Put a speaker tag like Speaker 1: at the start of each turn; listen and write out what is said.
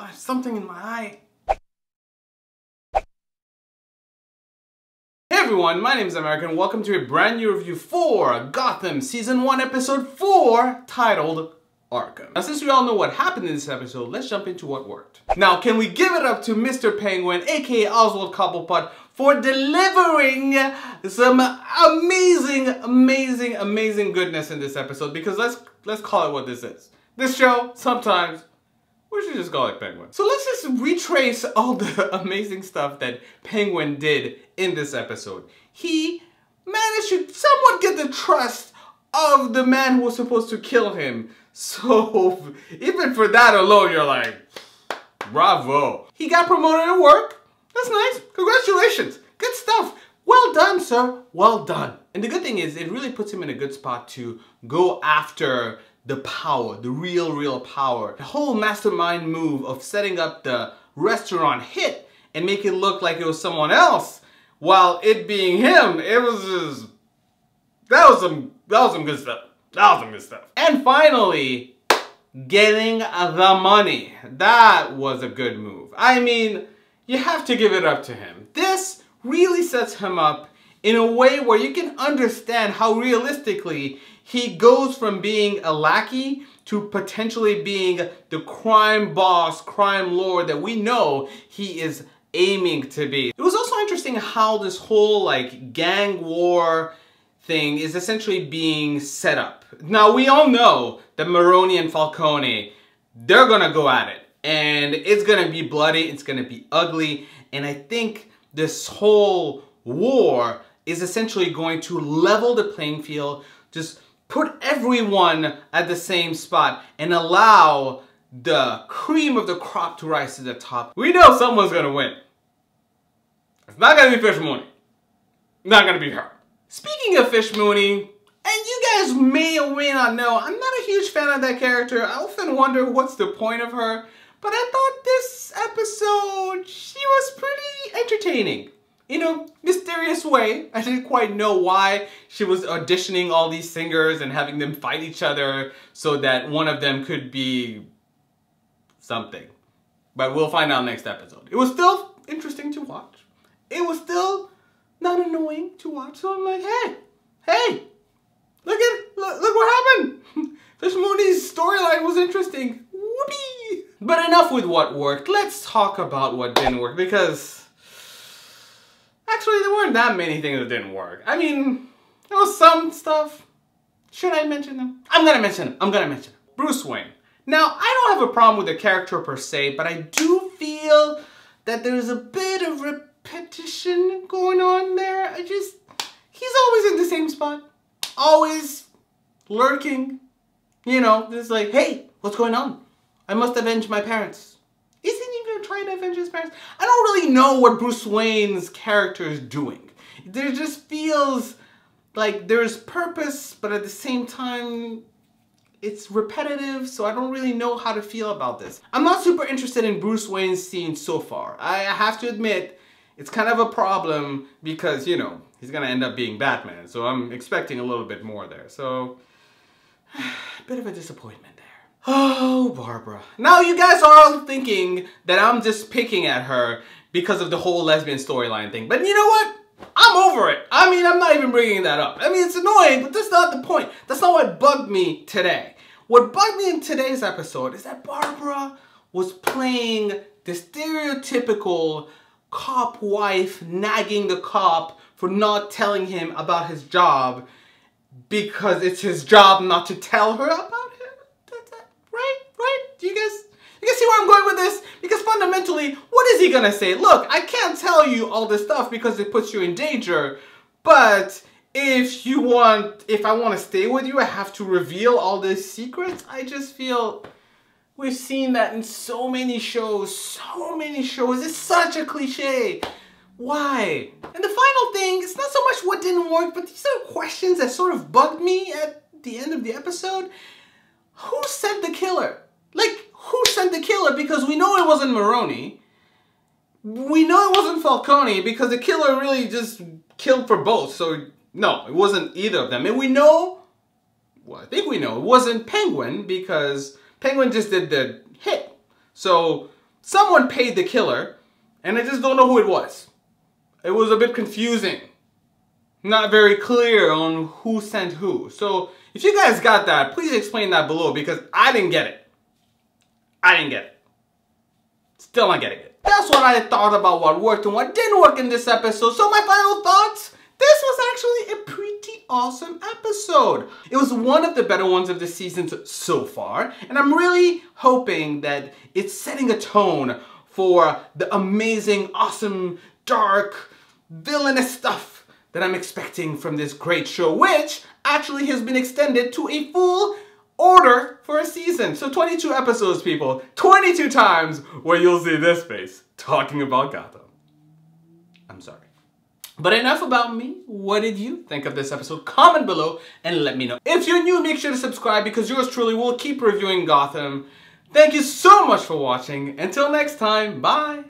Speaker 1: There's something in my eye. Hey everyone, my name is Americ and welcome to a brand new review for Gotham Season 1 Episode 4 titled Arkham. Now since we all know what happened in this episode, let's jump into what worked. Now can we give it up to Mr. Penguin, aka Oswald Cobblepot, for delivering some amazing goodness in this episode, because let's call it what this is. This show, sometimes, we should just call it Penguin. So let's just retrace all the amazing stuff that Penguin did in this episode. He managed to somewhat get the trust of the man who was supposed to kill him. So even for that alone, you're like, bravo. He got promoted at work. That's nice. Congratulations. Good stuff. Well done, sir. Well done. And the good thing is, it really puts him in a good spot to go after the power, the real power. The whole mastermind move of setting up the restaurant hit and make it look like it was someone else while it being him, it was just, that was some good stuff. That was some good stuff. And finally, getting the money. That was a good move. I mean, you have to give it up to him. This really sets him up in a way where you can understand how realistically he goes from being a lackey to potentially being the crime boss, crime lord that we know he is aiming to be. It was also interesting how this whole like gang war thing is essentially being set up. Now we all know that Mooney and Falcone, they're gonna go at it. And it's gonna be bloody, it's gonna be ugly, and I think this whole war is essentially going to level the playing field, just put everyone at the same spot and allow the cream of the crop to rise to the top. We know someone's gonna win. It's not gonna be Fish Mooney. Not gonna be her. Speaking of Fish Mooney, and you guys may or may not know, I'm not a huge fan of that character. I often wonder what's the point of her, but I thought this episode, she was pretty entertaining. In a mysterious way. I didn't quite know why she was auditioning all these singers and having them fight each other so that one of them could be something. But we'll find out next episode. It was still interesting to watch. It was still not annoying to watch. So I'm like, hey, look what happened. Fish Mooney's storyline was interesting. Whoopee. But enough with what worked. Let's talk about what didn't work, because actually, there weren't that many things that didn't work. I mean, there was some stuff. Should I mention them? I'm gonna mention them. Bruce Wayne. Now, I don't have a problem with the character per se, but I do feel that there's a bit of repetition going on there. He's always in the same spot. Always lurking. You know, just like, hey, what's going on? I must avenge my parents. Isn't he gonna try to avenge his parents? I don't really know what Bruce Wayne's character is doing. There just feels like there's purpose, but at the same time, it's repetitive, so I don't really know how to feel about this. I'm not super interested in Bruce Wayne's scene so far. I have to admit, it's kind of a problem because, you know, he's gonna end up being Batman, so I'm expecting a little bit more there. So, a bit of a disappointment there. Oh, Barbara. Now you guys are all thinking that I'm just picking at her because of the whole lesbian storyline thing. But you know what? I'm over it. I mean, I'm not even bringing that up. I mean, it's annoying, but that's not the point. That's not what bugged me today. What bugged me in today's episode is that Barbara was playing the stereotypical cop wife nagging the cop for not telling him about his job because it's his job not to tell her about it. Right? You guys see where I'm going with this? Because fundamentally, what is he gonna say? Look, I can't tell you all this stuff because it puts you in danger, but if I want to stay with you, I have to reveal all these secrets. I just feel we've seen that in so many shows. It's such a cliche. Why? And the final thing, it's not so much what didn't work, but these are questions that sort of bugged me at the end of the episode. Who sent the killer? Like, who sent the killer? Because we know it wasn't Mooney. We know it wasn't Falcone because the killer really just killed for both. So, no, it wasn't either of them. And we know, well, I think we know, it wasn't Penguin because Penguin just did the hit. So, someone paid the killer, and I just don't know who it was. It was a bit confusing. Not very clear on who sent who. So if you guys got that, please explain that below because I didn't get it. I didn't get it. Still not getting it. That's what I thought about what worked and what didn't work in this episode. So my final thoughts? This was actually a pretty awesome episode. It was one of the better ones of the season so far. And I'm really hoping that it's setting a tone for the amazing, awesome, dark, villainous stuff that I'm expecting from this great show, which actually has been extended to a full order for a season. So 22 episodes, people. 22 times where you'll see this face talking about Gotham. I'm sorry. But enough about me. What did you think of this episode? Comment below and let me know. If you're new, make sure to subscribe because yours truly will keep reviewing Gotham. Thank you so much for watching. Until next time, bye.